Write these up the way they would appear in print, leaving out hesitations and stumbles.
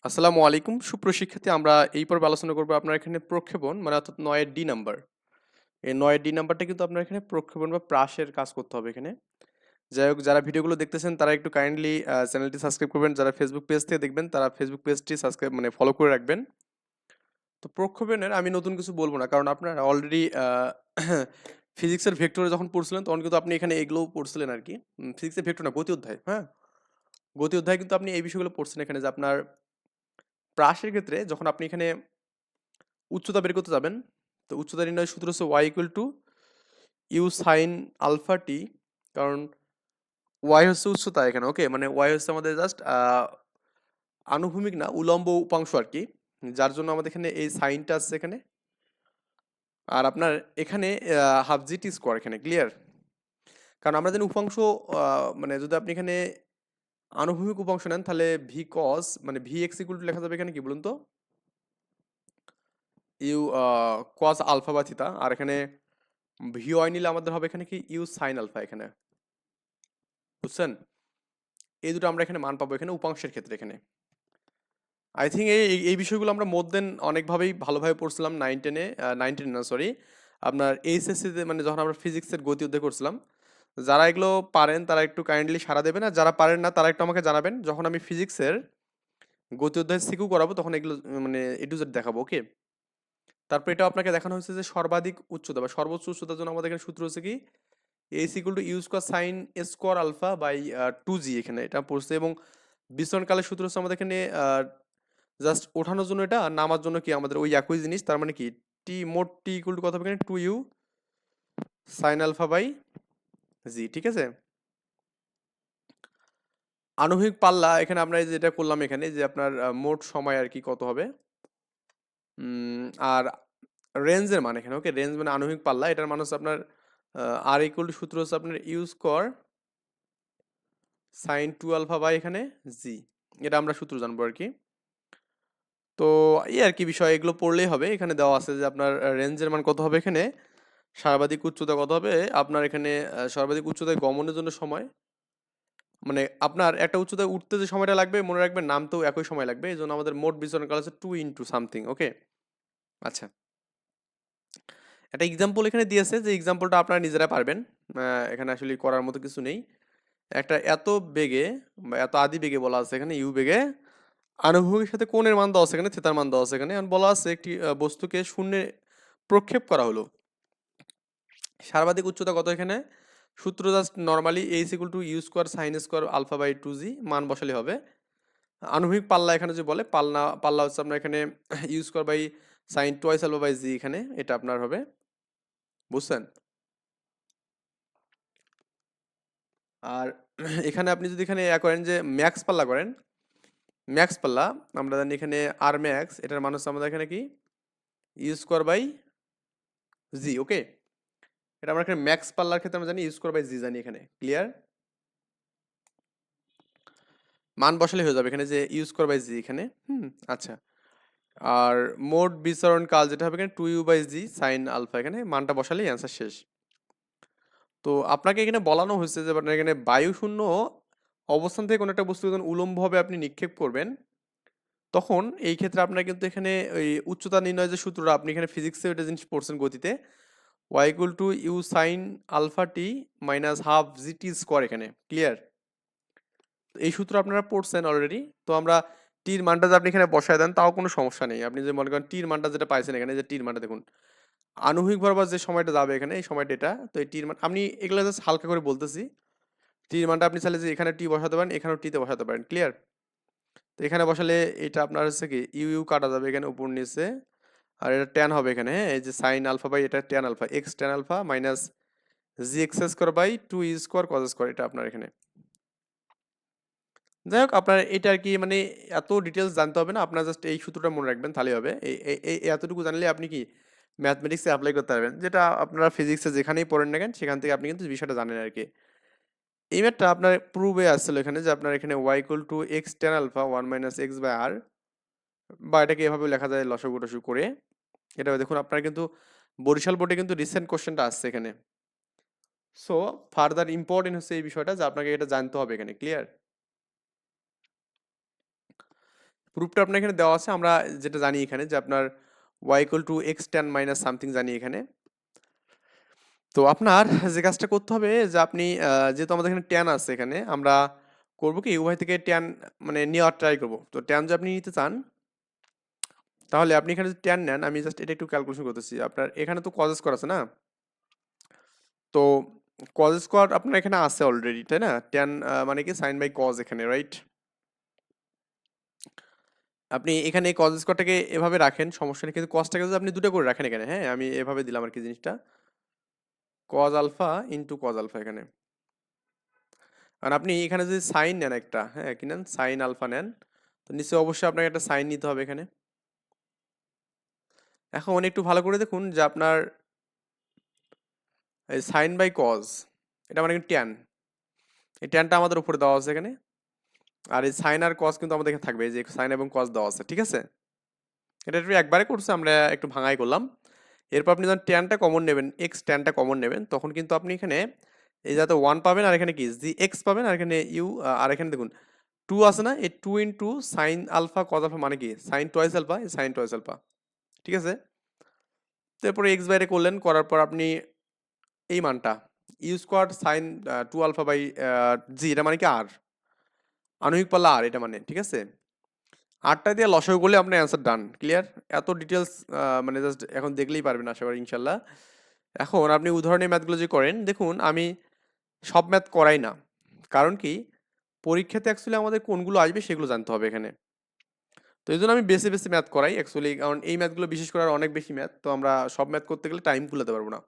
আসসালামু আলাইকুম সুপ্রশিক্ষার্থী, আমরা এই পর্বে আলোচনা করবো আপনার এখানে প্রক্ষেপণ মানে অর্থাৎ 9 ডি নাম্বার। এই 9 ডি নাম্বারটা কিন্তু আপনার এখানে প্রক্ষেপণ বা প্রাসের কাজ করতে হবে এখানে। যাই হোক, যারা ভিডিওগুলো দেখতেছেন তারা একটু কাইন্ডলি চ্যানেলটি সাবস্ক্রাইব করবেন। যারা ফেসবুক পেজ থেকে দেখবেন তারা ফেসবুক পেজটি সাবস্ক্রাইব মানে ফলো করে রাখবেন। তো প্রক্ষেপণের আমি নতুন কিছু বলবো না, কারণ আপনারা অলরেডি ফিজিক্সের ভেক্টরে যখন পড়ছিলেন তখন কিন্তু আপনি এখানে এগুলোও পড়ছিলেন আর কি। ফিজিক্সের ভেক্টর না, গতি অধ্যায়। হ্যাঁ, গতি অধ্যায় কিন্তু আপনি এই বিষয়গুলো পড়ছেন এখানে, যে আপনার প্রাসের ক্ষেত্রে যখন আপনি এখানে উচ্চতা বের করতে যাবেন, তো উচ্চতা নির্ণয়ের সূত্র হচ্ছে y equal to u sine alpha t. কারণ ওয়াই হচ্ছে উচ্চতা এখানে, ওকে, মানে ওয়াই হচ্ছে আমাদের জাস্ট আনুভূমিক না, উলম্ব উপাংশ আর কি, যার জন্য আমাদের এখানে এই সাইনটা আছে এখানে। আর আপনার এখানে হাফ জি টি স্কোয়ার এখানে, ক্লিয়ার? কারণ আমরা জানি উপাংশ মানে যদি আপনি এখানে আনুভূমিক উপাংশ নেন তাহলে ভি কস মানে ভি এক্স ইকুয়াল টু লেখা যাবে এখানে কি বলুন তো, ইউ কস আলফা বা থিতা। আর এখানে ভি ওয়াই নিলে আমাদের হবে এখানে কি ইউ সাইন আলফা এখানে, বুঝছেন? এই দুটো আমরা এখানে মান পাবো এখানে উপাংশের ক্ষেত্রে এখানে। আই থিঙ্ক এই এই এই বিষয়গুলো আমরা মোর দেন অনেকভাবেই ভালোভাবে পড়ছিলাম নাইন টেন না সরি, আপনার এইচএসসিতে, মানে যখন আমরা ফিজিক্সের গতি অধ্যায় করছিলাম। যারা এগুলো পারেন তারা একটু কাইন্ডলি সাড়া দেবেন, আর যারা পারেন না তারা একটু আমাকে জানাবেন। যখন আমি ফিজিক্সের গতি অধ্যায় সিকিউ করাবো তখন এগুলো মানে এ টু জেড দেখাবো, ওকে? তারপর এটা আপনাকে দেখানো হয়েছে যে সর্বাধিক উচ্চতা বা সর্বোচ্চ উচ্চতার জন্য আমাদের এখানে সূত্র হচ্ছে কি s equal to u square sine square alpha by 2g এখানে এটা পড়ছে। এবং বিচরণকালের সূত্র হচ্ছে আমাদের এখানে জাস্ট ওঠানোর জন্য এটা, আর নামার জন্য কি আমাদের ওই একই জিনিস। তার মানে কি টি মোট টি ইকুয়াল টু কত হবে এখানে 2u সাইন আলফা বাই জি, ঠিক আছে? আণবিক পাল্লা এখানে আমরা এই যেটা করলাম এখানে, যে আপনার মোট সময় আর কি কত হবে। আর রেঞ্জের মান এখানে, ওকে, রেঞ্জ মানে আণবিক পাল্লা, এটার মান হচ্ছে আপনার আর ইকুয়াল টু সূত্র হচ্ছে আপনার u square sine 2 alpha by এখানে জি। এটা আমরা সূত্র জানবো আর কি। তো এই আর কি বিষয়, এগুলো পড়লেই হবে। এখানে দেওয়া আছে যে আপনার রেঞ্জের মান কত হবে এখানে, সর্বাধিক উচ্চতা কত হবে আপনার এখানে, সর্বাধিক উচ্চতায় গমনের জন্য সময়, মানে আপনার একটা উচ্চতায় উঠতে যে সময়টা লাগবে মনে রাখবেন নামতেও একই সময় লাগবে, এই জন্য আমাদের মোট বিচরণ কাল হচ্ছে 2 ইন্টু সামথিং, ওকে? আচ্ছা, একটা এক্সাম্পল এখানে দিয়েছে, যে এক্সাম্পলটা আপনারা নিজেরা পারবেন। এখানে আসলে করার মতো কিছু নেই। একটা এত বেগে বা এত আদি বেগে বলা আছে এখানে ইউ বেগে আনুভূমিক সাথে কোণের মান দেওয়া আছে এখানে, থিতার মান দেওয়া আছে এখানে, আর বলা আছে একটি বস্তুকে শূন্যে প্রক্ষেপ করা হলো। সর্বাধিক উচ্চতা কত এখানে, সূত্র just normally h equal to u square sine square alpha by 2g, মান বসালে হবে। আনুভূমিক পাল্লা এখানে যে বলে পাল্লা পাল্লা হচ্ছে আপনার এখানে u square by sine twice alpha by g, এখানে এটা আপনার হবে, বুঝছেন? আর এখানে আপনি যদি এখানে করেন যে ম্যাক্স পাল্লা করেন, ম্যাক্স পাল্লা আমরা জানি এখানে আর ম্যাক্স, এটার মান হচ্ছে আমাদের এখানে কি ইউ স্কোয়ার বাই জি, ওকে? এটা আমরা এখানে ম্যাক্স পাল্লার ক্ষেত্রে আমরা জানি ইউ স্কোয়ার বাই জি জানি এখানে, ক্লিয়ার? মান বসালে হয়ে যাবে এখানে যে ইউ স্কোয়ার বাই জি এখানে। আচ্ছা, আর মোট বিচরণ কাল যেটা হবে এখানে 2u by G sine alpha, এখানে মানটা বসালেই অ্যান্সার শেষ। তো আপনাকে এখানে বলানো হয়েছে যে আপনার এখানে বায়ু শূন্য অবস্থান থেকে কোনো একটা বস্তু যখন উলম্বভাবে আপনি নিক্ষেপ করবেন, তখন এই ক্ষেত্রে আপনার কিন্তু এখানে ওই উচ্চতা নির্ণয় যে সূত্রটা আপনি এখানে ফিজিক্সে ওইটা জিনিস পড়ছেন গতিতে, y equal to u sine alpha t minus half g t square এখানে, ক্লিয়ার? এই সূত্র আপনারা পড়ছেন অলরেডি। তো আমরা টির মানটা যদি আপনি এখানে বসায় দেন তাও কোনো সমস্যা নেই। আপনি যে মনে করেন টির মানটা যেটা পাইছেন এখানে, যে টির মানটা দেখুন আনুভূমিক বরাবর যে সময়টা যাবে এখানে, এই সময়টা এটা, তো এই টির মান আমি এগুলো জাস্ট হালকা করে বলতেছি। টির মানটা আপনি চাইলে যে এখানে টি বসাতে পারেন, এখানেও টিতে বসাতে পারেন, ক্লিয়ার? তো এখানে বসালে এটা আপনার হচ্ছে কি ইউ ইউ কাটা যাবে এখানে উপর নিচে, আর এটা ট্যান হবে এখানে। হ্যাঁ, এই যে সাইন আলফা বাই এটা tan alpha, x tan alpha minus g x square by 2 e square cos square, এটা আপনার এখানে। যাই হোক, আপনার এটা আর কি মানে এত ডিটেলস জানতে হবে না, আপনার জাস্ট এই সূত্রটা মনে রাখবেন তাহলেই হবে। এই এতটুকু জানলে আপনি কি ম্যাথমেটিক্সে অ্যাপ্লাই করতে পারবেন, যেটা আপনারা ফিজিক্সে যেখানেই পড়েন না কেন সেখান থেকে আপনি কিন্তু বিষয়টা জানেন আর কি। এই ম্যাথটা আপনার প্রুভে আসছিল এখানে, যে আপনার এখানে y equal to x tan alpha 1 - x/r, বা এটাকে এভাবে লেখা যায় লসাগু টসাগু করে। এটা দেখুন আপনার কিন্তু বরিশাল বোর্ডে কিন্তু রিসেন্ট কোশ্চেনটা আসছে এখানে। সো ফার্দার ইম্পর্টেন্ট হচ্ছে এই বিষয়টা, যে আপনাকে এটা জানতে হবে এখানে, ক্লিয়ার? প্রুফটা আপনার এখানে দেওয়া আছে, আমরা যেটা জানি এখানে যে আপনার y equal to x tan minus something জানি এখানে। তো আপনার যে কাজটা করতে হবে যে আপনি যেহেতু আমাদের এখানে ট্যান আছে, এখানে আমরা করবো কি উভয় থেকে ট্যান মানে নেওয়ার ট্রাই করবো। তো ট্যান যদি আপনি নিতে চান তাহলে আপনি এখানে যদি ট্যান নেন, আমি জাস্ট এটা একটু ক্যালকুলেশন করতেছি। আপনার এখানে তো কজ স্কোয়ার আছে না, তো কজ স্কোয়ার আপনার এখানে আছে অলরেডি, তাই না? ট্যান মানে কি সাইন বাই কজ এখানে, রাইট? আপনি এখানে কজ স্কোয়ারটাকে এভাবে রাখেন, সমস্যা নেই, কিন্তু কজটাকে যদি আপনি দুটো করে রাখেন এখানে, হ্যাঁ আমি এভাবে দিলাম আর কি জিনিসটা, cos alpha into cos alpha এখানে। আর আপনি এখানে যদি সাইন নেন একটা, হ্যাঁ কি নেন, সাইন আলফা নেন, তো নিশ্চয়ই অবশ্যই আপনাকে একটা সাইন নিতে হবে এখানে। এখন একটু ভালো করে দেখুন যে আপনার এই সাইন বাই কজ, এটা মানে ট্যান, এই ট্যানটা আমাদের উপরে দেওয়া আছে এখানে, আর এই সাইন আর কজ কিন্তু আমাদের এখানে থাকবে, এই যে সাইন এবং কজ দেওয়া আছে, ঠিক আছে? এটা একটু একবারে করছে, আমরা একটু ভাঙাই করলাম। এরপর আপনি যখন ট্যানটা কমন নেবেন, এক্স ট্যানটা কমন নেবেন, তখন কিন্তু আপনি এখানে এই যাতে ওয়ান পাবেন, আর এখানে কি জি এক্স পাবেন, আর এখানে ইউ, আর এখানে দেখুন টু আছে না, এই two into sine alpha cos alpha মানে কি sine twice alpha, sine twice alpha, ঠিক আছে? তারপরে এক্স বাইরে করলেন, করার পর আপনি এই মানটা u square sine two alpha by g, এটা মানে কি আর আণবিক পাল্লা আর, এটা মানে ঠিক আছে। আটটা দিয়ে লসাগু করলে আপনার অ্যান্সার ডান, ক্লিয়ার। এত ডিটেলস মানে জাস্ট এখন দেখলেই পারবেন আশা করি ইনশাল্লাহ। এখন আপনি উদাহরণের ম্যাথগুলো যে করেন, দেখুন আমি সব ম্যাথ করাই না, কারণ কি পরীক্ষাতে অ্যাকচুয়ালি আমাদের কোনগুলো আসবে সেগুলো জানতে হবে এখানে। তো এই জন্য আমি বেশি বেশি ম্যাথ করাই অ্যাকচুয়ালি, কারণ এই ম্যাথগুলো বিশেষ করে আর অনেক বেশি ম্যাথ, তো আমরা সব ম্যাথ করতে গেলে টাইম কুলাতে পারবো না।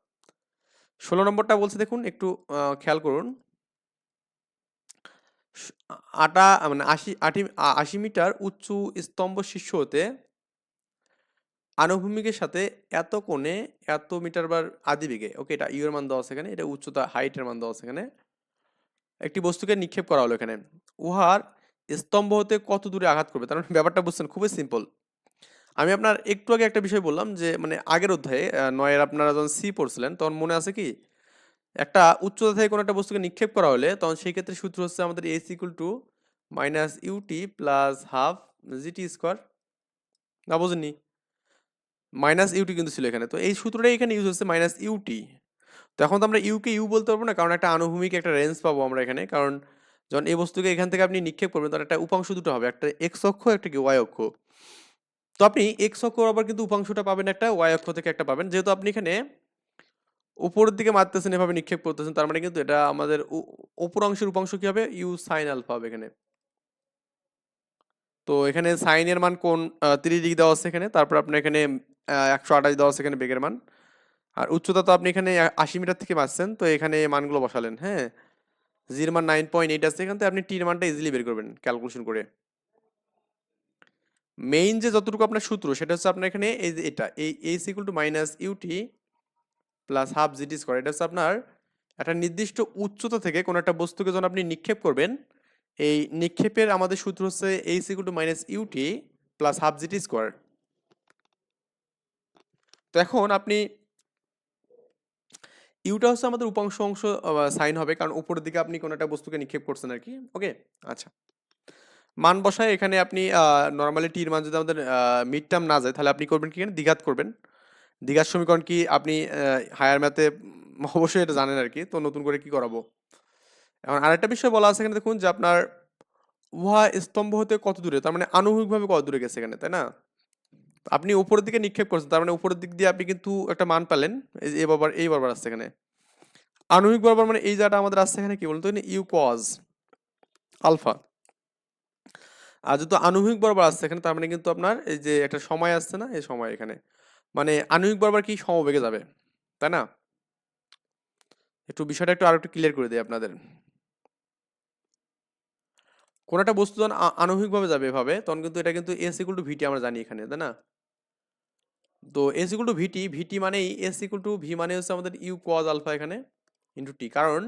16 নম্বরটা বলছে, দেখুন একটু খেয়াল করুন। আটা মানে 80 মিটার উঁচু স্তম্ভ শীর্ষ হতে আনুভূমিকের সাথে এত কোণে এত মিটার বার আদি বেগে, ওকে এটা ইউ এর মান দেওয়া আছে এখানে, এটা উচ্চতা হাইটের মান দেওয়া আছে এখানে, একটি বস্তুকে নিক্ষেপ করা হলো এখানে, উহার স্তম্ভ হতে কত দূরে আঘাত করবে। তার মানে ব্যাপারটা বুঝছেন, খুবই সিম্পল। আমি আপনার একটু আগে একটা বিষয় বললাম যে মানে আগের অধ্যায়ে 9-এর আপনারা যখন সি পড়ছিলেন তখন মনে আছে কি, একটা উচ্চতা থেকে কোনো একটা বস্তুকে নিক্ষেপ করা হলে তখন সেই ক্ষেত্রে সূত্র হচ্ছে আমাদের s equal to minus u t plus half g t square, না বোঝেননি? মাইনাস ইউটি কিন্তু ছিল এখানে, তো এই সূত্রটাই এখানে ইউজ হচ্ছে মাইনাস ইউটি। তো এখন তো আমরা ইউকে ইউ বলতে পারবো না, কারণ একটা আনুভূমিক একটা রেঞ্জ পাবো আমরা এখানে, কারণ যখন এই বস্তুকে এখান থেকে আপনি নিক্ষেপ করবেন তখন একটা উপাংশ দুটো হবে, একটা এক্স অক্ষ একটা কি ওয়াই অক্ষ। তো আপনি এক্স অক্ষ আবার কিন্তু উপাংশটা পাবেন একটা, ওয়াই অক্ষ থেকে একটা পাবেন, যেহেতু আপনি এখানে উপরের দিকে মারতেছেন এভাবে নিক্ষেপ করতেছেন, তার মানে কিন্তু এটা আমাদের উপর অংশের উপাংশ কি হবে, ইউ সাইন আলফা হবে এখানে। তো এখানে সাইনের মান কোন 30 ডিগ্রি দেওয়া আছে এখানে, তারপর আপনার এখানে 128 দেওয়া আছে এখানে বেগের মান, আর উচ্চতা তো আপনি এখানে 80 মিটার থেকে মারছেন, তো এখানে মানগুলো বসালেন, হ্যাঁ জির মান 9.8 আছে, এখান থেকে আপনি টির মানটা ইজিলি বের করবেন ক্যালকুলেশন করে। মেইন যে যতটুকু আপনার সূত্র সেটা হচ্ছে আপনার এখানে এই যে এটা এই h equal to minus u t plus half g t square, এটা হচ্ছে আপনার একটা নির্দিষ্ট উচ্চতা থেকে কোনো একটা বস্তুকে যখন আপনি নিক্ষেপ করবেন, এই নিক্ষেপের আমাদের সূত্র হচ্ছে h equal to minus u t plus half g t square. তো এখন আপনি ইউটা হচ্ছে আমাদের উপাংশ অংশ সাইন হবে, কারণ উপরের দিকে আপনি কোনো একটা বস্তুকে নিক্ষেপ করছেন আর কি, ওকে। আচ্ছা, মান বসায় এখানে আপনি নর্মালি টির মান যদি আমাদের মিড টার্ম না যায়, তাহলে আপনি করবেন কি, এখানে দ্বিঘাত করবেন। দ্বিঘাত সমীকরণ কি আপনি হায়ার ম্যাথে অবশ্যই এটা জানেন আর কি, তো নতুন করে কি করাবো। এখন আরেকটা বিষয় বলা আছে এখানে, দেখুন যে আপনার উহা স্তম্ভ হতে কত দূরে, তার মানে আনুভূমিকভাবে কত দূরে গেছে এখানে, তাই না? আপনি উপরের দিকে নিক্ষেপ করছেন, তার মানে উপরের দিক দিয়ে আপনি কিন্তু একটা মান পেলেন, এই যে এই বরাবর আসছে এখানে আনুভূমিক বরাবর, মানে এই জায়গাটা আমাদের আসছে এখানে কি বলতো, ইউ কজ আলফা। আর যেহেতু আনুভূমিক বরাবর আসছে এখানে, তার মানে কিন্তু আপনার এই যে একটা সময় আসছে না, এই সময় এখানে মানে আনুভূমিক বরাবর কি সমবেগে যাবে, তাই না? একটু বিষয়টা একটু আরেকটু ক্লিয়ার করে দিই আপনাদের। কোন একটা বস্তু যখন আনুভূমিকভাবে যাবে এভাবে, তখন কিন্তু এটা কিন্তু এস ইকুয়াল টু ভিটি আমরা জানি এখানে, তাই না? তো এস ইকুয়াল টু ভিটি, ভিটি মানেই এস ইকুয়াল টু ভি মানে হচ্ছে আমাদের ইউ কজ আলফা এখানে ইন্টু টি, কারণ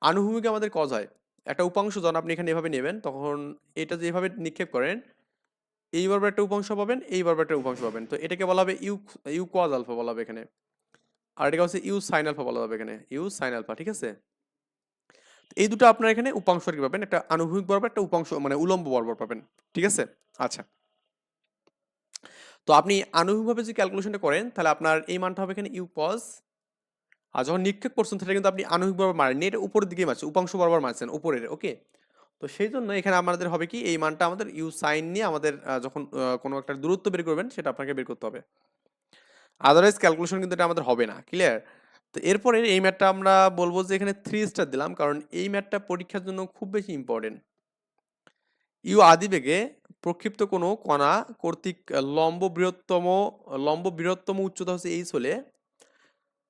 আনুভূমিকে আমাদের কজ হয়। একটা উপাংশ যখন আপনি এখানে এভাবে নেবেন, তখন এটা যেভাবে নিক্ষেপ করেন এই বরাবর একটা উপাংশ পাবেন, এই বরাবর একটা উপাংশ পাবেন, তো এটাকে বলা হবে ইউ ইউ কজ আলফা বলা হবে এখানে, আর এটাকে হচ্ছে ইউ সাইন আলফা বলা হবে এখানে, ইউ সাইন আলফা, ঠিক আছে। এই দুটো আপনার এখানে উপাংশ আর কি পাবেন, একটা আনুভূমিক বরাবর, একটা উপাংশ মানে উলম্ব বরাবর পাবেন। ঠিক আছে? আচ্ছা, তো আপনি আনুভূমিকভাবে যদি ক্যালকুলেশনটা করেন তাহলে আপনার এই মানটা হবে এখানে ইউ কজ, আর যখন নিক্ষেপ করছেন সেটা কিন্তু আপনি আনুভূমিক বরাবর মারেননি, এটা উপরের দিকে মারছেন, উপাংশ বরাবর মারছেন উপরের। ওকে, তো সেই জন্য এখানে আমাদের হবে কি, এই মানটা আমাদের ইউ সাইন নিয়ে আমাদের যখন কোনো একটা দূরত্ব বের করবেন সেটা আপনাকে বের করতে হবে, আদারওয়াইজ ক্যালকুলেশন কিন্তু এটা আমাদের হবে না। ক্লিয়ার? তো এরপরে এই ম্যাথটা আমরা বলবো যে এখানে 3 স্টার দিলাম, কারণ এই ম্যাথটা পরীক্ষার জন্য খুব বেশি ইম্পর্টেন্ট। ইউ আদিবেগে প্রক্ষিপ্ত কোনো কণা কর্তৃক লম্ব বৃহত্তম উচ্চতা হচ্ছে এইচ হলে,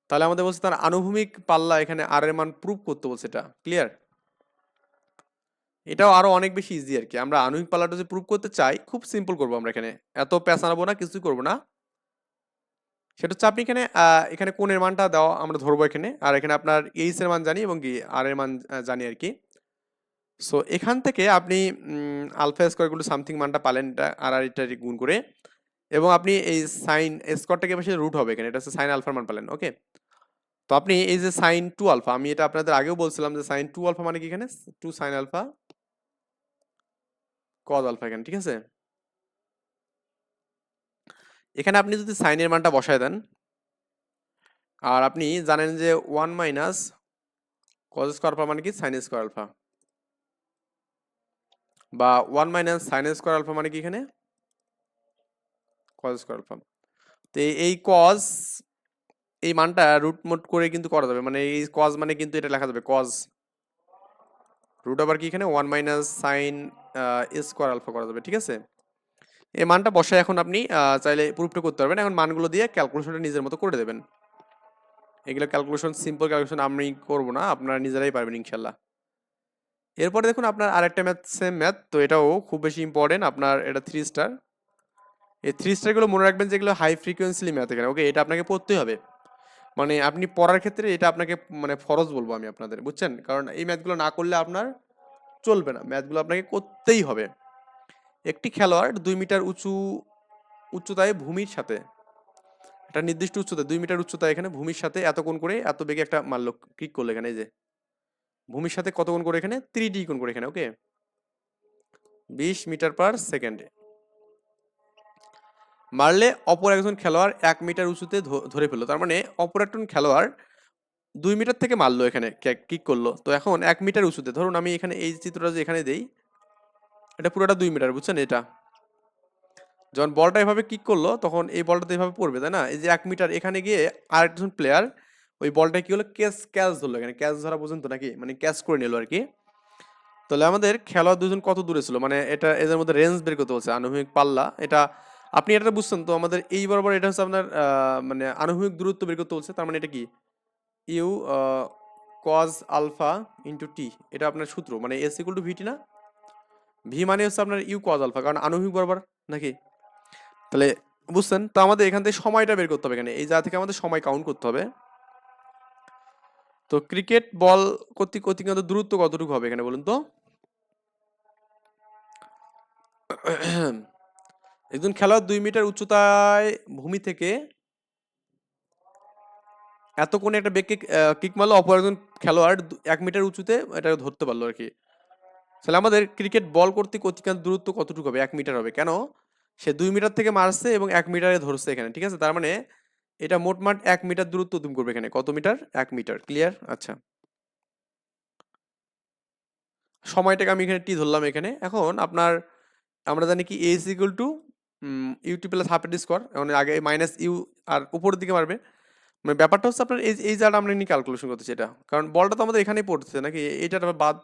তাহলে আমাদের বলছে তার আনুভূমিক পাল্লা এখানে আর এর মান প্রুভ করতে বলছে। এটা ক্লিয়ার? এটাও আরো অনেক বেশি ইজি আর কি। আমরা আনুভূমিক পাল্লাটা যদি প্রুভ করতে চাই খুব সিম্পল করবো আমরা এখানে, এত পেঁচানাবো না, কিছুই করবো না। সেটা হচ্ছে আপনি এখানে এখানে কোণের মানটা দেওয়া আমরা ধরবো এখানে, আর এখানে আপনার এইচ এর মান জানি এবং কি আর এর মান জানি আর কি। সো এখান থেকে আপনি alpha square equal to something মানটা পালেন, এটা আর এটা গুণ করে, এবং আপনি এই সাইন স্কোয়ারটাকে পাশে রুট হবে এখানে, এটা হচ্ছে সাইন আলফার মান পালেন। ওকে, তো আপনি এই যে সাইন 2 আলফা, আমি এটা আপনাদের আগেও বলছিলাম যে সাইন 2 আলফা মানে কি, এখানে 2 সাইন আলফা কজ আলফা এখানে। ঠিক আছে, এখানে আপনি যদি সাইনের মানটা বসায় দেন, আর আপনি জানেন যে 1 মাইনাস কজ স্কোয়ার আলফা মানে কি সাইন স্কোয়ার আলফা, বা 1 মাইনাস সাইন স্কোয়ার আলফা মানে কি এখানে কজ স্কোয়ার আলফা। তো এই কজ, এই মানটা রুট মোট করে কিন্তু করা যাবে, মানে এই কজ মানে কিন্তু এটা লেখা যাবে কজ রুট আবার কি এখানে 1 মাইনাস সাইন স্কোয়ার আলফা করা যাবে। ঠিক আছে, এই মানটা বসায় এখন আপনি চাইলে প্রুফটা করতে পারবেন। এখন মানগুলো দিয়ে ক্যালকুলেশনটা নিজের মতো করে দেবেন। এগুলো ক্যালকুলেশন, সিম্পল ক্যালকুলেশন আমি করবো না, আপনারা নিজেরাই পারবেন ইনশাল্লাহ। এরপরে দেখুন আপনার আরেকটা ম্যাথ, সেম ম্যাথ, তো এটাও খুব বেশি ইম্পর্টেন্ট আপনার, এটা 3 স্টার। এই 3 স্টারগুলো মনে রাখবেন যেগুলো হাই ফ্রিকোয়েন্সি ম্যাথ এখানে। ওকে, এটা আপনাকে পড়তেই হবে, মানে আপনি পড়ার ক্ষেত্রে এটা আপনাকে মানে ফরজ বলবো আমি আপনাদের, বুঝছেন? কারণ এই ম্যাথগুলো না করলে আপনার চলবে না, ম্যাথগুলো আপনাকে করতেই হবে। একটি খেলোয়াড় 2 মিটার উচ্চতায় ভূমির সাথে, একটা নির্দিষ্ট উচ্চতা 2 মিটার উচ্চতায় এখানে ভূমির সাথে এত কোণ করে এত বেগে একটা মারলো, ক্লিক করলো এখানে, এই যে ভূমির সাথে কত কোণ করে এখানে 3D কোণ করে এখানে। ওকে, 20 মিটার পার সেকেন্ডে মারলে অপর একজন খেলোয়াড় 1 মিটার উঁচুতে ধরে ফেললো। তার মানে অপর একজন খেলোয়াড় 2 মিটার থেকে মারলো এখানে, কিক করলো। তো এখন 1 মিটার উঁচুতে, ধরুন আমি এখানে এই চিত্রটা যে এখানে দেই, এটা পুরোটা 2 মিটার, বুঝছেন? এটা যখন বলটা এভাবে কিক করলো তখন এই বলটা তো এভাবে পড়বে, তাই না? এই যে 1 মিটার এখানে গিয়ে আরেকজন প্লেয়ার ওই বলটা কি হলো, ক্যাচ ধরলো এখানে, ক্যাচ ধরা পর্যন্ত নাকি, মানে ক্যাচ করে নিল আর কি। তাহলে আমাদের খেলোয়াড় দুজন কত দূরে ছিল, মানে এটা এদের মধ্যে রেঞ্জ বের করতে হচ্ছে, আনুভূমিক পাল্লা। এটা আপনি এটা বুঝছেন তো, আমাদের এই বরাবর এটা হচ্ছে আপনার মানে আনুভূমিক দূরত্ব বের করতে হচ্ছে। তার মানে এটা কি, you cos alpha into T, এটা আপনার সূত্র, মানে এস ইকুয়াল টু ভিটি না, ভি মানে হচ্ছে আপনার ইউ কজ আলফা, কারণ আনুভূমিক বরাবর নাকি। তাহলে বুঝছেন তো, আমাদের এখান থেকে সময়টা বের করতে হবে এখানে, এই জায়গা থেকে আমাদের সময় কাউন্ট করতে হবে। তো ক্রিকেট বল কর্তৃক অতিক্রান্ত দূরত্ব কতটুকু হবে এখানে বলুন তো? একজন খেলোয়াড় 2 মিটার উচ্চতায় ভূমি থেকে এত কোণে একটা বেগকে কিক মারলো, অপর একজন খেলোয়াড় 1 মিটার উঁচুতে এটা ধরতে পারলো আর কি। তাহলে আমাদের ক্রিকেট বল কর্তৃক অতিক্রান্ত দূরত্ব কতটুকু হবে? 1 মিটার হবে। কেন? সে 2 মিটার থেকে মারছে এবং 1 মিটারে ধরছে এখানে। ঠিক আছে, তার মানে এটা মোটমাট 1 মিটার দূরত্ব তুমি করবে এখানে। কত মিটার? 1 মিটার। ক্লিয়ার? আচ্ছা, সময়টাকে আমি এখানে টি ধরলাম এখানে। এখন আপনার আমরা জানি কি a is equal to u t plus half এর স্কোয়ার, মানে আগে মাইনাস ইউ আর উপরের দিকে মারবে। মানে ব্যাপারটা হচ্ছে আপনার এই জায়গাটা আমরা নিয়ে ক্যালকুলেশন করতেছি এটা, কারণ বলটা তো আমাদের এখানেই পড়তেছে নাকি, এইটা বাদ,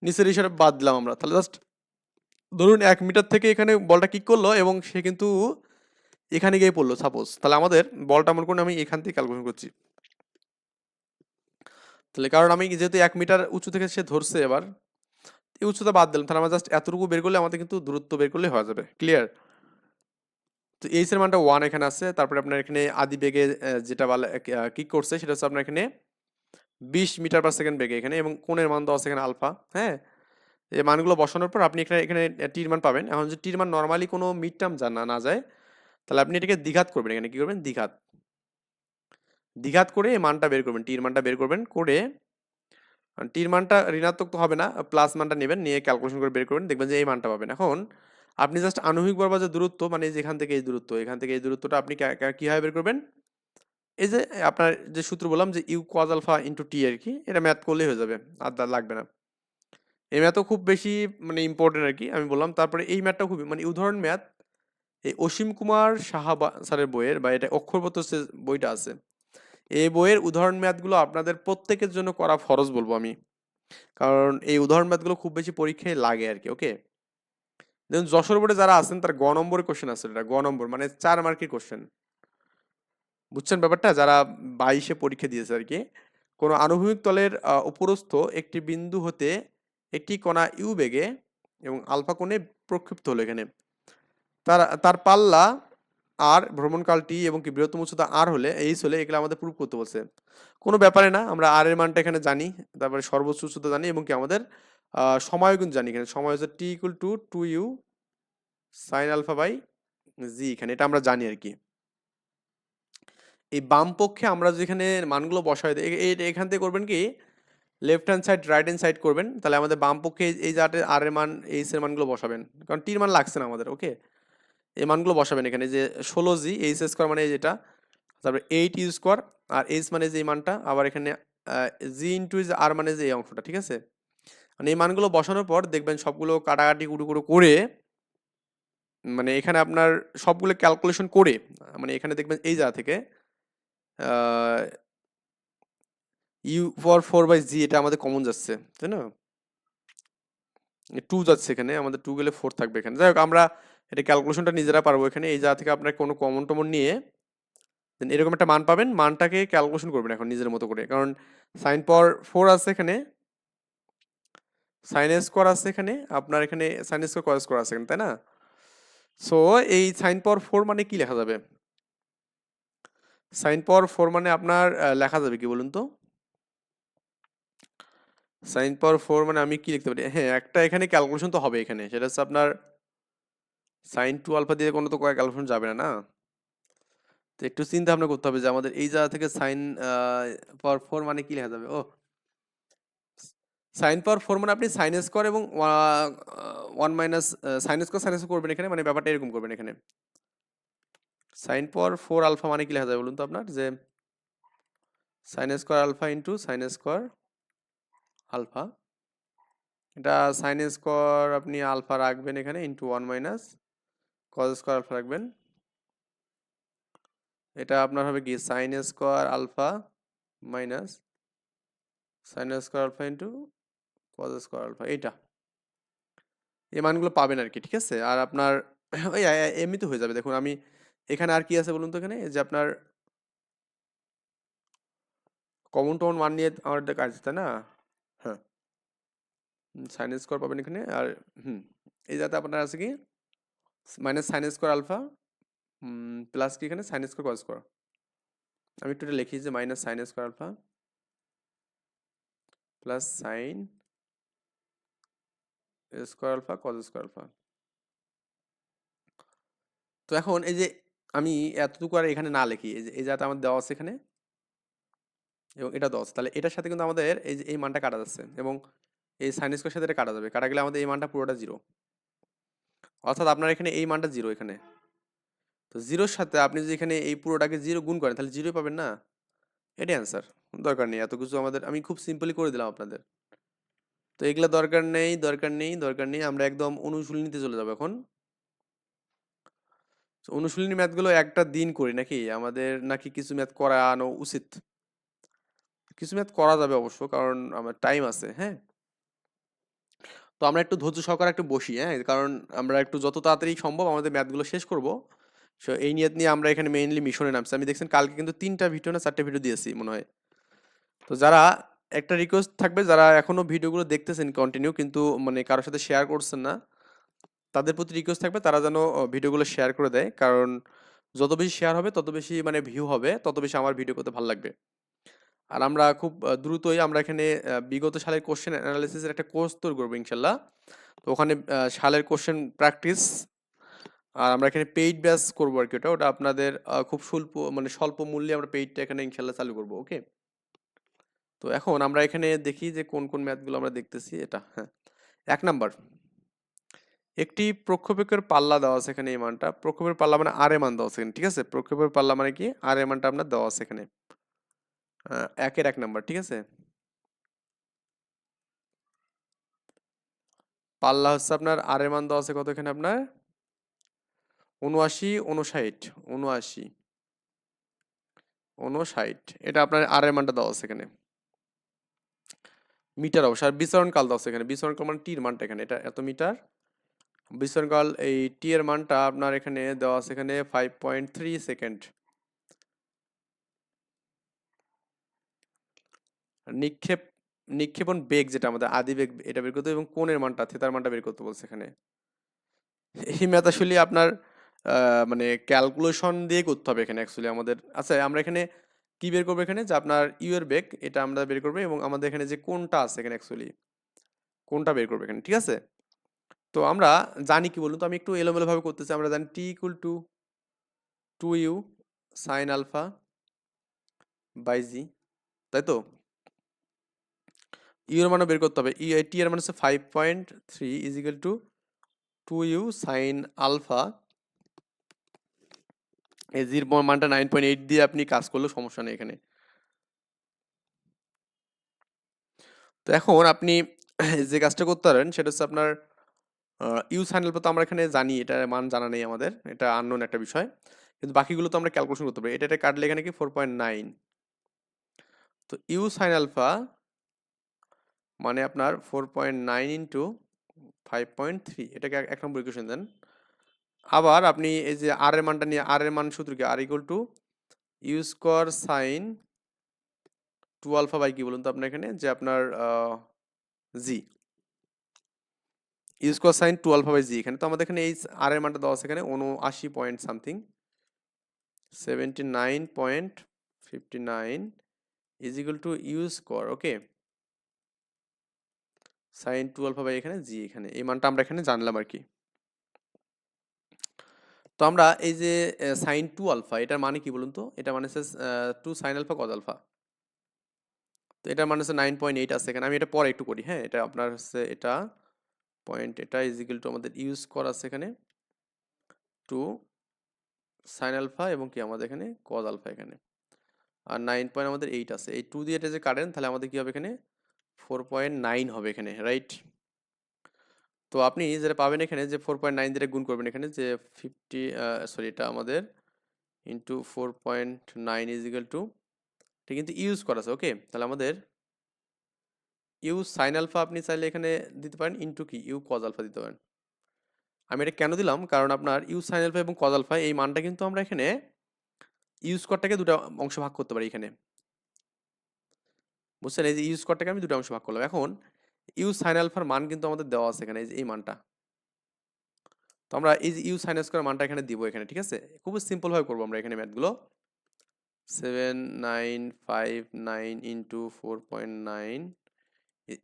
নিচের হিসাবে বাদ দিলাম আমরা। তাহলে জাস্ট ধরুন 1 মিটার থেকে এখানে বলটা কিক করলো এবং সে কিন্তু এখানে গিয়ে পড়লো সাপোজ, তাহলে আমাদের বলটা মনে করুন আমি এখান থেকে ক্যালকুলেশন করছি। তাহলে কারণ আমি যেহেতু 1 মিটার উঁচু থেকে সে ধরছে, এবার এই উচ্চতা বাদ দিলাম, তাহলে আমরা জাস্ট এতটুকু বের করলে আমাদের কিন্তু দূরত্ব বের করলে হয়ে যাবে। ক্লিয়ার? তো এইচ এর মানটা 1 এখানে আছে, তারপরে আপনার এখানে আদি বেগে যেটা বলে কিক করছে সেটা হচ্ছে আপনার এখানে 20 মিটার পার সেকেন্ড বেগে এখানে, এবং কোণের মান দেওয়া আছে এখানে আলফা। হ্যাঁ, এই মানগুলো বসানোর পর আপনি এখানে এখানে টির মান পাবেন। এখন যদি টির মান নর্মালি কোনো মিড টার্ম না যায়, তাহলে আপনি এটাকে দ্বিঘাত করবেন। এখানে কি করবেন? দ্বিঘাত করে এই মানটা বের করবেন, টির মানটা বের করবেন, করে টির মানটা ঋণাত্মক তো হবে না, প্লাস মানটা নেবেন, নিয়ে ক্যালকুলেশন করে বের করবেন, দেখবেন যে এই মানটা পাবেন। এখন আপনি জাস্ট আণবিক বর্গের যে দূরত্ব, মানে যেখান থেকে এই দূরত্ব, এখান থেকে এই দূরত্বটা আপনি কিভাবে বের করবেন? এই যে আপনার যে সূত্র বললাম যে you cos alpha into T আর কি, এটা ম্যাথ করলেই হয়ে যাবে, আর লাগবে না। এই ম্যাথও খুব বেশি মানে ইম্পর্টেন্ট আর কি, আমি বললাম। তারপরে এই ম্যাথটা খুবই মানে উদাহরণ ম্যাথ, এই অসীম কুমার সাহা স্যারের বইয়ের, বা এটা অক্ষরবত বইটা আছে, এই বইয়ের উদাহরণ ম্যাথগুলো আপনাদের প্রত্যেকের জন্য করা ফরজ বলবো আমি, কারণ এই উদাহরণ ম্যাথগুলো খুব বেশি পরীক্ষায় লাগে আর কি। ওকে, দেখুন যশোর বোর্ডে যারা আছেন তার গ নম্বরের কোশ্চেন আছে, এটা গ নম্বর মানে 4 মার্কের কোশ্চেন, বুঝছেন ব্যাপারটা? যারা 22-এ পরীক্ষা দিয়েছে আর কি, কোনো আনুভূমিক তলের উপরস্থ একটি বিন্দু হতে একটি কণা ইউ বেগে এবং আলফা কোণে প্রক্ষিপ্ত হলো এখানে, তার তার পাল্লা আর ভ্রমণকাল টি এবং কি বৃহত্তম উচ্চতা আর হলে এইচ হলে, এগুলো আমাদের প্রুফ করতে বলছে। কোনো ব্যাপারে না, আমরা আর এর মানটা এখানে জানি, তারপরে সর্বোচ্চ উচ্চতা জানি, এবং কি আমাদের সময় কিন্তু জানি। এখানে সময় হচ্ছে t equal to 2u sine alpha by g, এখানে এটা আমরা জানি আর কি। এই বাম পক্ষে আমরা যেখানে মানগুলো বসাই দিই, এখান থেকে করবেন কি left hand side right hand side করবেন, তাহলে আমাদের বাম পক্ষে এই জাতে আর এর মান এইচ এর মানগুলো বসাবেন, কারণ টির মান লাগছে না আমাদের। ওকে, এই মানগুলো বসাবেন এখানে, যে 16g এইচ স্কোয়ার মানে যেটা, তারপরে 8u স্কোয়ার, আর এইচ মানে যে এই মানটা, আবার এখানে জি ইন্টু আর মানে যে এই অংশটা, ঠিক আছে? মানে এই মানগুলো বসানোর পর দেখবেন সবগুলো কাটাকাটি কুটু কুটু করে, মানে এখানে আপনার সবগুলো ক্যালকুলেশন করে, মানে এখানে দেখবেন এই জায়গা থেকে ইউ ফর 4/g এটা আমাদের কমন যাচ্ছে, তাই না? 2 যাচ্ছে এখানে, আমাদের 2 গেলে 4 থাকবে এখানে। যাই হোক, আমরা এটা ক্যালকুলেশনটা নিজেরা পারবো এখানে। এই জায়গা থেকে আপনার কোনো কমন টমন নিয়ে এরকম একটা মান পাবেন, মানটাকে ক্যালকুলেশন করবেন এখন নিজের মতো করে, কারণ সাইন পাওয়ার 4 আছে এখানে, সাইন স্কোয়ার আছে এখানে, আপনার এখানে সাইন স্কোয়ার কস স্কোয়ার আছে এখানে, তাই না? সো এই সাইন পাওয়ার 4 মানে কি লেখা যাবে? সাইন পাওয়ার 4 মানে আপনার লেখা যাবে কি বলুন তো? সাইন পাওয়ার 4 মানে আমি কি লিখতে পারি? হ্যাঁ, একটা এখানে ক্যালকুলেশন তো হবে এখানে, সেটা হচ্ছে আপনার সাইন 2 আলফা দিয়ে কোনো তো ক্যালকুলেশন যাবে না, না? তো একটু চিন্তা ভাবনা করতে হবে যে আমাদের এই জায়গা থেকে সাইন পাওয়ার 4 মানে কি লেখা যাবে? ও, সাইন পাওয়ার 4 মানে আপনি সাইন স্কোয়ার এবং 1 মাইনাস সাইন স্কোয়ার করবেন এখানে, মানে ব্যাপারটা এরকম করবেন এখানে। সাইন পাওয়ার 4 আলফা মানে কি লেখা যাবে বলুন তো আপনার? যে sine square alpha into sine square alpha, এটা সাইন স্কোয়ার আপনি আলফা রাখবেন এখানে into 1 minus cos square alpha রাখবেন, এটা আপনার হবে কি sine square alpha minus sine square alpha into cos square alpha, এইটা এই মানগুলো পাবেন আর কি, ঠিক আছে? আর আপনার ওই এমনিতে হয়ে যাবে। দেখুন আমি এখানে আর কি আছে বলুন তো, এখানে যে আপনার কমন টমন মান নিয়ে আমাদের কাজ, তাই না? হ্যাঁ, সাইন স্কোয়ার পাবেন এখানে, আর এই যাতে আপনার আছে কি minus sine square alpha plus কি এখানে সাইন স্কোয়ার কজ স্কোয়ার, আমি একটু এটা লিখি যে minus sine square alpha plus sine square alpha cos square alpha. তো এখন এই যে আমি এতটুকু আর এখানে না লিখি, এই যে এই যাতে আমার দেওয়া আছে এখানে এবং এটা 10, তাহলে এটার সাথে কিন্তু আমাদের এই যে এই মানটা কাটা যাচ্ছে, এবং এই সাইন স্কোয়ার সাথে এটা কাটা যাবে, কাটা গেলে আমাদের এই মানটা পুরোটা 0, অর্থাৎ আপনার এখানে এই মানটা 0 এখানে। তো 0-র সাথে আপনি যদি এখানে এই পুরোটাকে 0 গুণ করেন তাহলে 0 পাবেন না? এটাই অ্যান্সার। দরকার নেই এত কিছু আমাদের, আমি খুব সিম্পলি করে দিলাম আপনাদের। তো এগুলা দরকার নেই, দরকার নেই, দরকার নেই। আমরা একদম অনুশীলনীতে চলে যাবো এখন। অনুশীলনী ম্যাথগুলো একটা দিন করি নাকি? আমাদের নাকি কিছু ম্যাথ করানো উচিত? কিছু ম্যাথ করা যাবে অবশ্য, কারণ আমার টাইম আছে, হ্যাঁ? তো আমরা একটু ধৈর্য সহকারে একটু বসি, হ্যাঁ? কারণ আমরা একটু যত তাড়াতাড়ি সম্ভব আমাদের ম্যাথগুলো শেষ করব। সো এই নিয়ত নিয়ে আমরা এখানে মেইনলি মিশনে নামছি। আমি দেখছেন কালকে কিন্তু 3টা ভিডিও না 4টা ভিডিও দিয়েছি মনে হয়। তো যারা একটা রিকোয়েস্ট থাকবে, যারা এখনো ভিডিওগুলো দেখতেছেন কন্টিনিউ কিন্তু মানে কারোর সাথে শেয়ার করছেন না, তাদের প্রতি রিকোয়েস্ট থাকবে তারা যেন ভিডিওগুলো শেয়ার করে দেয়, কারণ যত বেশি শেয়ার হবে তত বেশি মানে ভিউ হবে, তত বেশি আমার ভিডিও করতে ভালো লাগবে। আর আমরা খুব দ্রুতই আমরা এখানে বিগত সালের কোশ্চেন অ্যানালাইসিসের একটা কোর্স তৈরি করবো ইনশাল্লাহ। তো ওখানে সালের কোশ্চেন প্র্যাকটিস, আর আমরা এখানে পেইড ব্যাচ করবো আর কি, ওটা আপনাদের খুব স্বল্প মানে স্বল্প মূল্যে আমরা পেইডটা এখানে ইনশাল্লাহ চালু করবো। ওকে, তো এখন আমরা এখানে দেখি যে কোন কোন ম্যাথগুলো আমরা দেখতেছি। এটা হ্যাঁ, 1 নাম্বার, একটি প্রক্ষেপকের পাল্লা দেওয়া আছে এখানে, এই মানটা প্রক্ষেপের পাল্লা মানে আর এর মান দেওয়া আছে এখানে, ঠিক আছে? প্রক্ষেপের পাল্লা মানে কি, আর এর মানটা আপনার দেওয়া আছে এখানে, 1-1 নাম্বার, ঠিক আছে? পাল্লা হচ্ছে আপনার আর এর মান দেওয়া আছে কত এখানে আপনার, 79, 59, 79, 59, এটা আপনার আর এর মানটা দেওয়া আছে এখানে মিটার অবশ্য। আর বিচরণ কাল দেওয়া আছে এখানে, বিচরণ কাল মানে টির মানটা এখানে, এটা এত মিটার। বিচরণ কাল এই টি এর মানটা আপনার এখানে দেওয়া আছে এখানে 5.3 সেকেন্ড। নিক্ষেপ নিক্ষেপণ বেগ যেটা আমাদের আদি বেগ, এটা বের করতে হবে, এবং কোণের মানটা থিটার মানটা বের করতে বলছে এখানে। এই ম্যাথ আসলে আপনার মানে ক্যালকুলেশন দিয়ে করতে হবে এখানে অ্যাকচুয়ালি আমাদের। আচ্ছা, আমরা এখানে কি বের করবো এখানে, যে আপনার ইউ এর বেগ এটা আমরা বের করবো, এবং আমাদের এখানে যে কোণটা আছে এখানে অ্যাকচুয়ালি কোণটা বের করবো এখানে, ঠিক আছে? তো আমরা জানি কি বলুন তো, আমি একটু এলোমেলো ভাবে করতেছি। আমরা জানি t equal to 2u sine alpha by g, তাই তো? ইউ এর মানও বের করতে হবে। টি এর মান হচ্ছে 5.3 is equal to 2u sine alpha, এই জির মানটা 9.8 দিয়ে আপনি কাজ করলেও সমস্যা নেই এখানে। তো এখন আপনি যে কাজটা করতে পারেন সেটা হচ্ছে আপনার ইউ সাইন আলফা তো আমরা এখানে জানি, এটার মান জানা নেই আমাদের, এটা আননোন একটা বিষয়, কিন্তু বাকিগুলো তো আমরা ক্যালকুলেশন করতে পারি। এটা কাটলে এখানে কি 4.9, তো ইউ সাইন আলফা মানে আপনার 4.9 ইন্টু 5.3, এটাকে 1 নম্বর ইকুয়েশন দেন। আবার আপনি এই যে আর এর মানটা নিয়ে, আর এর মান সূত্র কি, R equal to u square sine 2 alpha by কি বলুন তো আপনার এখানে, যে আপনার g, u square sine 2 alpha by g. এখানে তো আমাদের এখানে এই আর এর মানটা দেওয়া আছে এখানে 79 point something, 79.59 is equal to u square, okay, sine 2 alpha by এখানে জি, এখানে এই মানটা আমরা এখানে জানলাম আর কি। তো আমরা এই যে সাইন 2 আলফা এটার মানে কি বলুন তো, এটা মানে হচ্ছে 2 সাইন আলফা কজ আলফা, তো এটার মানে হচ্ছে 9.8 আছে এখানে। আমি এটা পরে একটু করি, হ্যাঁ, এটা আপনার হচ্ছে এটা পয়েন্ট, এটা ইজ ইকুয়াল টু আমাদের ইউজ করা আছে এখানে 2 সাইন আলফা এবং কি আমাদের এখানে কজ আলফা এখানে, আর 9.8 আছে, এই 2 দিয়ে এটা যে কাটেন তাহলে আমাদের কি হবে এখানে 4.9 হবে এখানে, রাইট? তো আপনি যেটা পাবেন এখানে যে 4.9 দিয়ে গুণ করবেন এখানে, যে 50 সরি এটা আমাদের ইন্টু 4.9 ইজ ইকুয়াল টু, এটা কিন্তু ইউজ করা আছে, ওকে, তাহলে আমাদের ইউ সাইন আলফা আপনি চাইলে এখানে দিতে পারেন ইন্টু কি ইউ কজ আলফা দিতে পারেন। আমি এটা কেন দিলাম, কারণ আপনার ইউ সাইন আলফা এবং কজ আলফা এই মানটা কিন্তু আমরা এখানে ইউ স্কোয়ারটাকে দুটো অংশ ভাগ করতে পারি এখানে, বুঝছেন? এই যে ইউ স্কোয়ারটাকে আমি দুটো অংশ ভাগ করলাম। এখন ইউ সাইন আলফার মান কিন্তু আমাদের দেওয়া আছে এখানে, এই যে এই মানটা, তো আমরা এই যে ইউ সাইন স্কোয়ার মানটা এখানে দিব এখানে, ঠিক আছে? খুব সিম্পল ভাবে করবো আমরা এখানে ম্যাথগুলো। 7959 ইন্টু 4.9,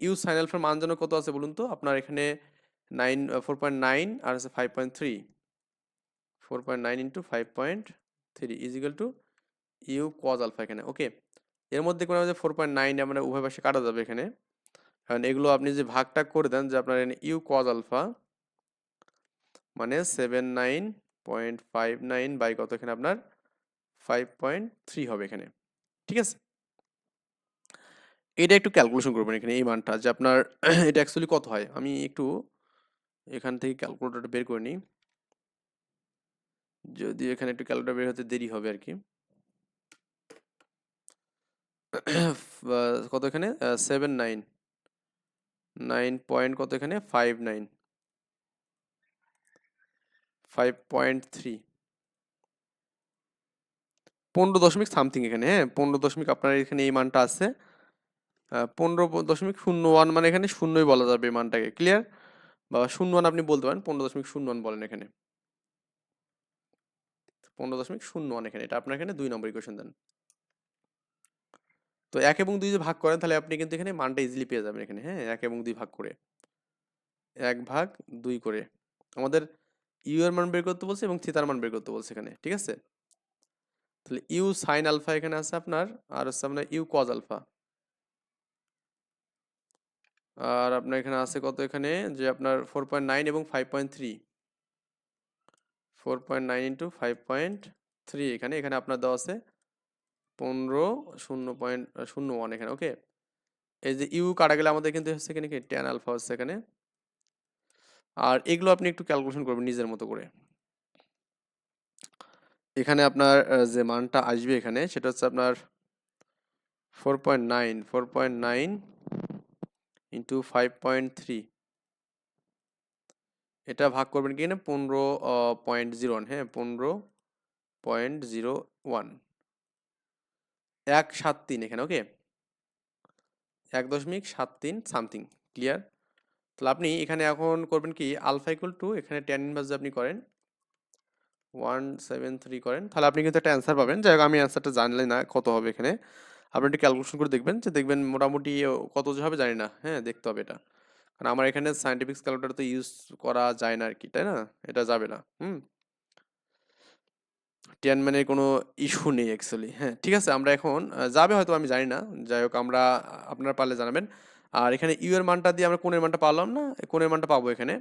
ইউ সাইন আলফার মান যেন কত আছে বলুন তো আপনার এখানে, 4.9 আর আছে 5.3, 4.9 into 5.3 is equal to u cos alpha এখানে, ওকে। এর মধ্যে কোনো যে 4.9 আমরা উভয় পাশে কাটা যাবে এখানে, কারণ এগুলো আপনি যে ভাগটা করে দেন যে আপনার ইউ কজ আলফা মানে 79.59 বাই কত এখানে আপনার 5.3 হবে এখানে, ঠিক আছে? এটা একটু ক্যালকুলেশন করবেন এখানে এই মানটা, যে আপনার এটা অ্যাকচুয়ালি কত হয়। আমি একটু এখান থেকে ক্যালকুলেটরটা বের করে নিই, যদি এখানে একটু ক্যালকুলেটর বের হতে দেরি হবে আর কি। কত এখানে 9 পয়েন্ট কত এখানে 5.3, 15 দশমিক সামথিং এখানে, হ্যাঁ 15 দশমিক আপনার এখানে এই মানটা আছে, 15.01, মানে এখানে শূন্যই বলা যাবে এই মানটাকে, ক্লিয়ার? বা 01 আপনি বলতে পারেন, 15.01 বলেন এখানে, 15.01 এখানে, এটা আপনার এখানে 2 নম্বর ইকুয়েশন দেন। তো 1 এবং 2 যে ভাগ করেন তাহলে আপনি কিন্তু এখানে মানটা ইজিলি পেয়ে যাবেন এখানে, হ্যাঁ, 1 এবং 2 ভাগ করে, 1/2 করে আমাদের ইউ এর মান বের করতে বলছে এবং থিতার মান বের করতে বলছে এখানে, ঠিক আছে? তাহলে ইউ সাইন আলফা এখানে আছে আপনার, আর হচ্ছে আপনার ইউ কজ আলফা, আর আপনার এখানে আছে কত, এখানে যে আপনার 4.9 এবং 5.3, 4.9 ইন্টু 5.3, এখানে এখানে আপনার দেওয়া আছে 15 0.01 এখানে। ওকে, এই যে ইউ কাটা গেলে আমাদের কিন্তু হচ্ছে এখানে কি ট্যান আলফা হচ্ছে এখানে। আর এগুলো আপনি একটু ক্যালকুলেশন করবেন নিজের মতো করে। এখানে আপনার যে মানটা আসবে এখানে সেটা হচ্ছে আপনার 4.9 ইন্টু 5.3, এটা ভাগ করবেন কি না 15.01, হ্যাঁ 15.01, 173 এখানে। ওকে, 1.73 সামথিং। ক্লিয়ার? তাহলে আপনি এখানে এখন করবেন কি, আলফা ইকুয়াল টু এখানে ট্যান ইনভার্স যদি আপনি করেন 173 করেন, তাহলে আপনি কিন্তু একটা অ্যান্সার পাবেন। যাই হোক, আমি অ্যান্সারটা জানলে না কত হবে এখানে, আপনি একটু ক্যালকুলেশন করে দেখবেন, যে দেখবেন মোটামুটি কত যে হবে জানি না, হ্যাঁ দেখতে হবে এটা, কারণ আমার এখানে সায়েন্টিফিক ক্যালকুলেটর তো ইউজ করা যায় না আর কি, তাই না? এটা যাবে না। ট্যান মানে কোনো ইস্যু নেই অ্যাকচুয়ালি। হ্যাঁ ঠিক আছে, আমরা এখন যাবে হয়তো, আমি জানি না। যাই হোক, আমরা আপনারা পারলে জানাবেন। আর এখানে ইউ এর মানটা দিয়ে আমরা কোণের মানটা পারলাম না, কোণের মানটা পাবো এখানে।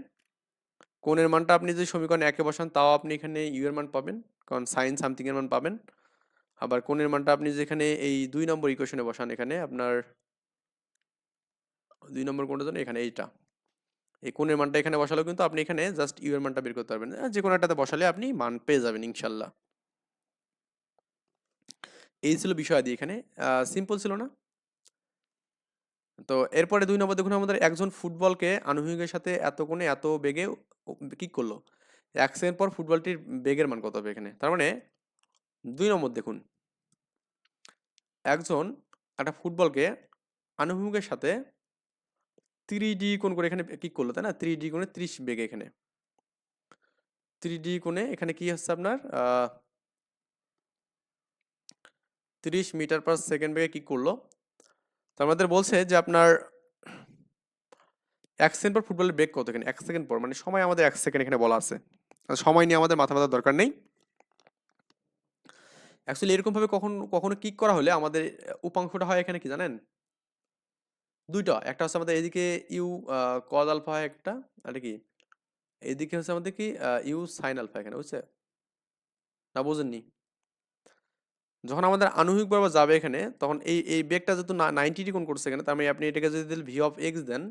কোণের মানটা আপনি যদি সমীকরণ একে বসান তাও আপনি এখানে ইউ এর মান পাবেন, কারণ সাইন সামথিং এর মান পাবেন। আবার কোণের মানটা আপনি যেখানে এই 2 নম্বর ইকুয়েশনে বসান, এখানে আপনার 2 নম্বর কোণটা জানেন এখানে এইটা, এই কোণের মানটা এখানে বসালেও কিন্তু আপনি এখানে জাস্ট ইউ এর মানটা বের করতে পারবেন। যে কোনো একটাতে বসালে আপনি মান পেয়ে যাবেন ইনশাল্লাহ। এই ছিল বিষয় দিয়ে এখানে, সিম্পল ছিল না? তো এরপরে 2 নম্বর দেখুন, আমাদের একজন ফুটবলকে আনুভূমিকের সাথে এত কোণে এত বেগে কিক করলো, 1 সেকেন্ড পর ফুটবলটির বেগের মান কত হবে এখানে। তার মানে 2 নম্বর দেখুন, একজন একটা ফুটবলকে আনুভূমিকের সাথে 3D কোণ করে এখানে কিক করলো, তাই না? 3D কোণে 30 বেগে এখানে, 3D কোণে এখানে কি হচ্ছে আপনার 30 মিটার পার সেকেন্ড বেগে কিক করলো। তো আমাদের বলছে যে আপনার 1 সেকেন্ড পর ফুটবলের বেগ কত এখানে, 1 সেকেন্ড পর মানে সময় আমাদের 1 সেকেন্ড এখানে বলা আছে। সময় নিয়ে আমাদের মাথা ব্যথার দরকার নেই। অ্যাকচুয়ালি এরকম ভাবে কখনো কিক করা হলে আমাদের উপাংশটা হয় এখানে কি জানেন, দুইটা। একটা হচ্ছে আমাদের এদিকে ইউ কজ আলফা হয় একটা, আর কি এদিকে হচ্ছে আমাদের কি ইউ সাইন আলফা এখানে, বুঝছে না? বুঝেননি? যখন আমাদের আনুভূমিক বরাবর যাবে এখানে, তখন এই বেগটা যেহেতু 90 ডিগ্রি কোণ করছে এখানে, তার মানে আপনি এটাকে যদি ভি অফ এক্স দেন,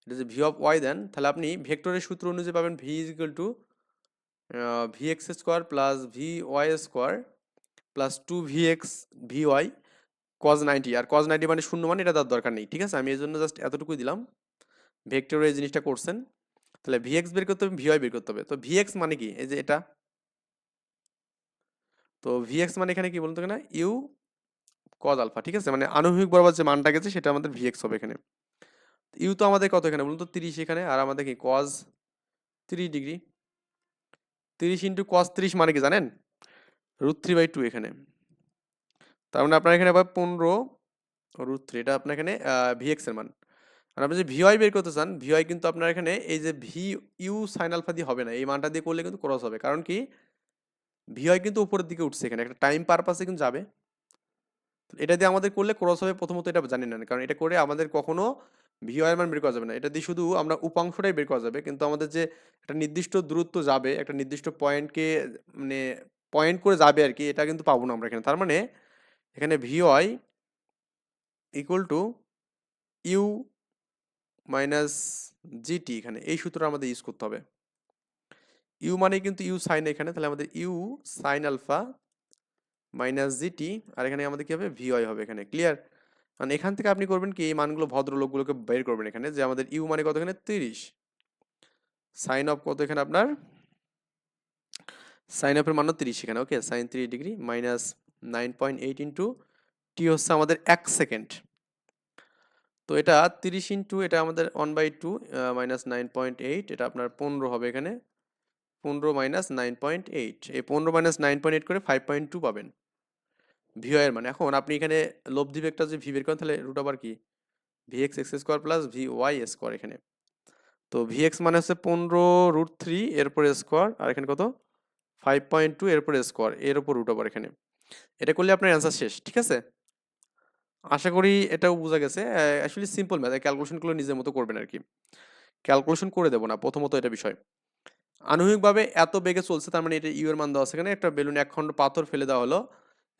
এটা যদি ভি অফ ওয়াই দেন, তাহলে আপনি ভেক্টরের সূত্র অনুযায়ী পাবেন v is equal to v x square plus v y square plus 2 vx v y cos 90। আর কজ 90 মানে শূন্য, মানে এটা তার দরকার নেই। ঠিক আছে, আমি এই জন্য জাস্ট এতটুকুই দিলাম। ভেক্টরে এই জিনিসটা করছেন, তাহলে ভিএক্স বের করতে হবে, ভিওয়াই বের করতে হবে। তো ভিএক্স মানে কি, এই যে এটা, তো ভিএক্স মানে এখানে কি বলতো না, ইউ কজ আলফা। ঠিক আছে, মানে আনুভূমিক বরাবর যে মানটা গেছে সেটা আমাদের ভিএক্স হবে এখানে। ইউ তো আমাদের কত এখানে বলুন তো, 30 এখানে, আর আমাদের কি কজ 3 ডিগ্রি, 30 ইন্টু কজ 30 মানে কি জানেন, √3/2 এখানে। তার মানে আপনার এখানে আবার 15√3, এটা আপনার এখানে ভিএক্স এর মান। আর আপনি যদি ভিওয়াই বের করতে চান, ভিওয়াই কিন্তু আপনার এখানে এই যে ভি ইউ সাইন আলফা দিয়ে হবে না, এই মানটা দিয়ে করলে কিন্তু ক্রস হবে। কারণ কি, ভিওয়াই কিন্তু উপরের দিকে উঠছে এখানে, একটা টাইম পারপাসে কিন্তু যাবে। এটা দিয়ে আমাদের করলে ক্রস হবে, প্রথমত এটা জানি না, কারণ এটা করে আমাদের কখনো ভিওয়াই এর মান বের করা যাবে না। এটা দিয়ে শুধু আমরা উপাংশটাই বের করা যাবে, কিন্তু আমাদের যে একটা নির্দিষ্ট দূরত্ব যাবে, একটা নির্দিষ্ট পয়েন্টকে মানে পয়েন্ট করে যাবে আর কি, এটা কিন্তু পাবো না আমরা এখানে। তার মানে এখানে v y equal to u minus g t, এখানে এই সূত্রটা আমাদের ইউজ করতে হবে। ইউ মানে কিন্তু ইউ সাইন এখানে, তাহলে আমাদের u sine alpha minus g t, আর এখানে আমাদের কি হবে, ভিওয়াই হবে এখানে। ক্লিয়ার? মানে এখান থেকে আপনি করবেন কি, এই মানগুলো ভদ্রলোকগুলোকে বের করবেন এখানে, যে আমাদের ইউ মানে কত এখানে 30, সাইন অফ কত এখানে আপনার, সাইন অফের মান 30 এখানে। ওকে, sign 3 degree minus 9.8 into T হচ্ছে আমাদের 1 সেকেন্ড। তো এটা 30 ইন্টু এটা আমাদের 1/2 মাইনাস 9.8, এটা আপনার 15 হবে এখানে। 15 মাইনাস 9.8, এই 15 মাইনাস 9.8 করে 5.2 পাবেন ভিওয়াই এর মানে। এখন আপনি এখানে লব্ধি ভেক্টর যে ভি বের করেন, তাহলে রুট ওভার কি v x x square plus v y square এখানে। তো ভিএক্স মানে হচ্ছে 15√3 এরপর স্কোয়ার, আর এখানে কত 5.2 এরপর স্কোয়ার, এর উপর রুট ওভার এখানে। এটা করলে আপনার অ্যান্সার শেষ। ঠিক আছে, আশা করি এটাও বোঝা গেছে। Actually simple math. ক্যালকুলেশনগুলো নিজের মতো করবেন আরকি। ক্যালকুলেশন করে দেব না। প্রথমত এটা বিষয়। আনুমানিকভাবে এত বেগে চলছে তার মানে এটা ইউ এর মান দেওয়া আছে এখানে। একটা বেলুনে ১ খন্ড পাথর ফেলে দেওয়া হলো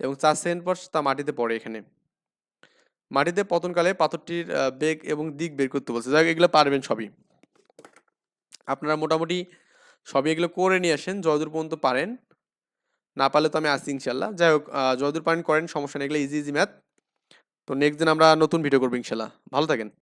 এবং ৪ সেকেন্ড পর তা মাটিতে পড়ে এখানে। মাটিতে পতনকালে পাথরটির বেগ এবং দিক বের করতে বলছে। যাই হোক এগুলো পারবেন সবই। আপনারা মোটামুটি সবই এগুলো করে নিয়ে আসেন যতদূর পর্যন্ত পারেন। না পারলে তো আমি আছি ইনশাআল্লাহ। যাই হোক যতদূর পারেন করেন সমস্যা নেই। এগুলো ইজি ম্যাথ। তো নেক্সট দিন আমরা নতুন ভিডিও করব ইনশাআল্লাহ। ভালো থাকেন।